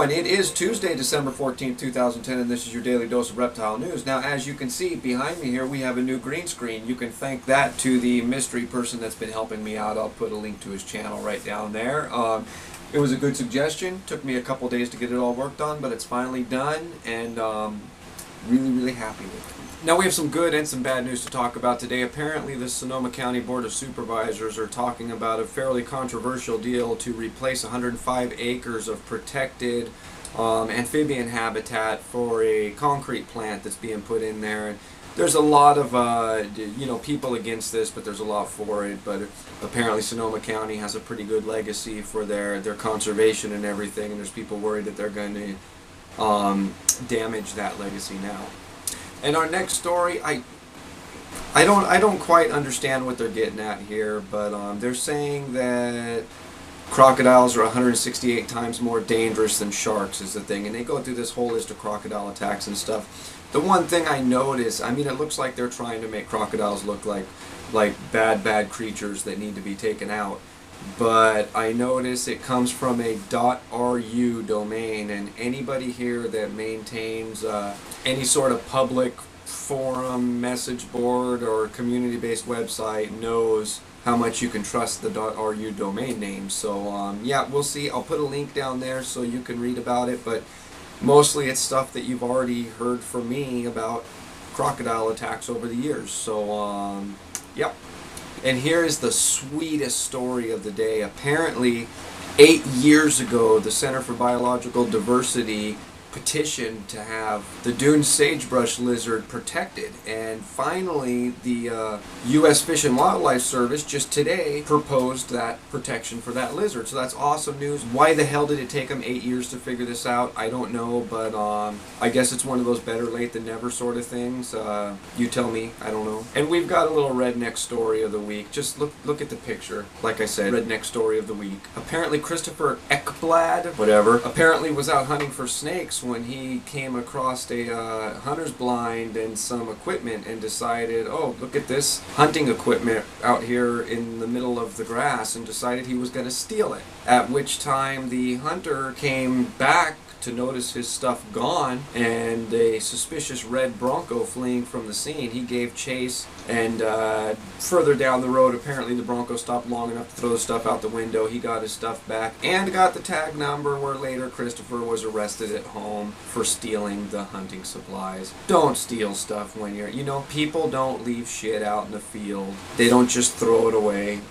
and it is Tuesday, December 14th, 2010, and this is your daily dose of reptile news. Now, as you can see behind me here, we have a new green screen. You can thank that to the mystery person that's been helping me out. I'll put a link to his channel right down there. It was a good suggestion. Took me a couple days to get it all worked on, but it's finally done, and really happy with it. Now, we have some good and some bad news to talk about today. Apparently, the Sonoma County Board of Supervisors are talking about a fairly controversial deal to replace 105 acres of protected amphibian habitat for a concrete plant that's being put in there. And there's a lot of people against this, but there's a lot for it. But apparently, Sonoma County has a pretty good legacy for their conservation and everything, and there's people worried that they're going to damage that legacy now. And our next story, I don't quite understand what they're getting at here, but they're saying that crocodiles are 168 times more dangerous than sharks is the thing, and they go through this whole list of crocodile attacks and stuff. The one thing I notice, I mean, it looks like they're trying to make crocodiles look like bad creatures that need to be taken out. But I notice it comes from a .ru domain, and anybody here that maintains any sort of public forum, message board, or community-based website knows how much you can trust the .ru domain name. So yeah, we'll see. I'll put a link down there so you can read about it, but mostly it's stuff that you've already heard from me about crocodile attacks over the years. So yep. And here is the sweetest story of the day. Apparently, 8 years ago, the Center for Biological Diversity petitioned to have the dune sagebrush lizard protected, and finally the U.S. Fish and Wildlife Service just today proposed that protection for that lizard. So that's awesome news. Why the hell did it take them 8 years to figure this out? I don't know, but I guess it's one of those better late than never sort of things. You tell me. I don't know. And we've got a little redneck story of the week. Just look at the picture. Like I said, redneck story of the week. Apparently Christopher Ekblad, whatever, apparently was out hunting for snakes when he came across a hunter's blind and some equipment and decided, oh, look at this hunting equipment out here in the middle of the grass, and decided he was going to steal it. At which time the hunter came back to notice his stuff gone, and a suspicious red Bronco fleeing from the scene. He gave chase, and further down the road, apparently the Bronco stopped long enough to throw the stuff out the window. He got his stuff back and got the tag number, where later Christopher was arrested at home for stealing the hunting supplies. Don't steal stuff when you're, people don't leave shit out in the field. They don't just throw it away.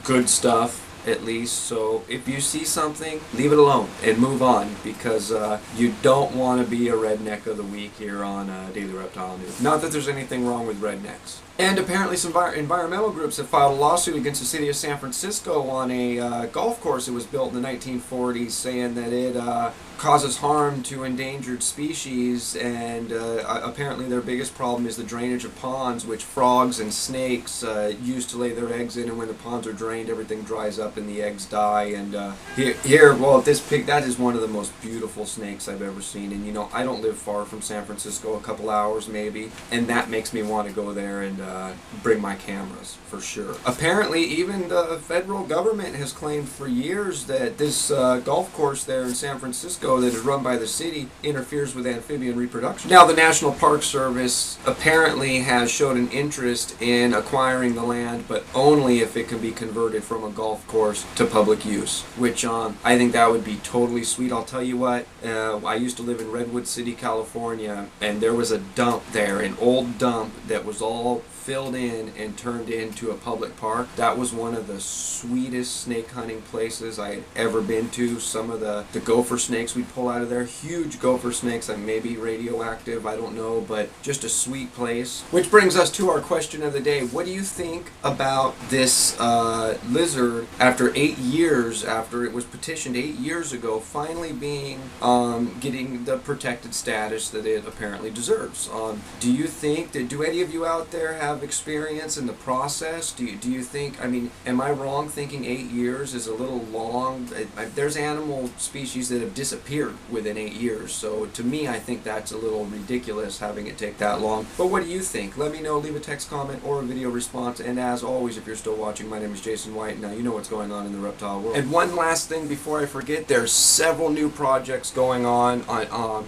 Good stuff, at least. So if you see something, leave it alone and move on, because you don't want to be a redneck of the week here on Daily Reptile News. Not that there's anything wrong with rednecks. And apparently some environmental groups have filed a lawsuit against the city of San Francisco on a golf course that was built in the 1940s, saying that it causes harm to endangered species, and apparently their biggest problem is the drainage of ponds, which frogs and snakes use to lay their eggs in, and when the ponds are drained, everything dries up and the eggs die. And well, this pig, that is one of the most beautiful snakes I've ever seen, and I don't live far from San Francisco, a couple hours maybe, and that makes me want to go there and bring my cameras for sure. Apparently even the federal government has claimed for years that this golf course there in San Francisco that is run by the city interferes with amphibian reproduction. Now the National Park Service apparently has shown an interest in acquiring the land, but only if it can be converted from a golf course to public use, which I think that would be totally sweet. I'll tell you what, I used to live in Redwood City, California, and there was a dump there, an old dump that was all filled in and turned into a public park. That was one of the sweetest snake hunting places I had ever been to. Some of the gopher snakes we pull out of there, huge gopher snakes, maybe radioactive, I don't know, but just a sweet place. Which brings us to our question of the day. What do you think about this lizard after 8 years, after it was petitioned 8 years ago, finally being getting the protected status that it apparently deserves? Do you think that, do any of you out there have experience in the process? Do you think, am I wrong thinking 8 years is a little long? There's animal species that have disappeared disappeared within 8 years. So to me, I think that's a little ridiculous having it take that long. But what do you think? Let me know, leave a text comment or a video response. And as always, if you're still watching, my name is Jason White. Now you know what's going on in the reptile world. And one last thing before I forget, there's several new projects going on.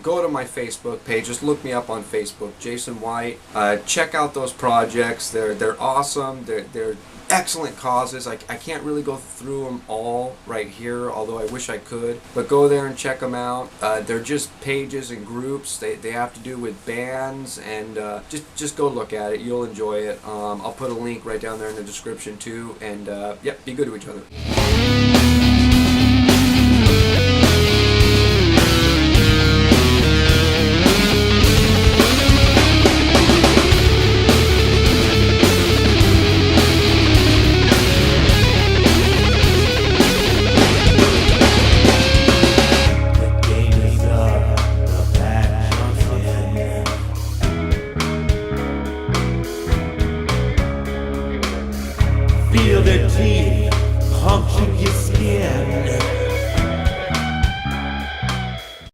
Go to my Facebook page, just look me up on Facebook, Jason White. Check out those projects. They're awesome. They're excellent causes. I can't really go through them all right here, although I wish I could, but go there and check them out. They're just pages and groups. They have to do with bands, and just go look at it. You'll enjoy it. I'll put a link right down there in the description too, and yep, be good to each other. Feel the teeth puncture your skin.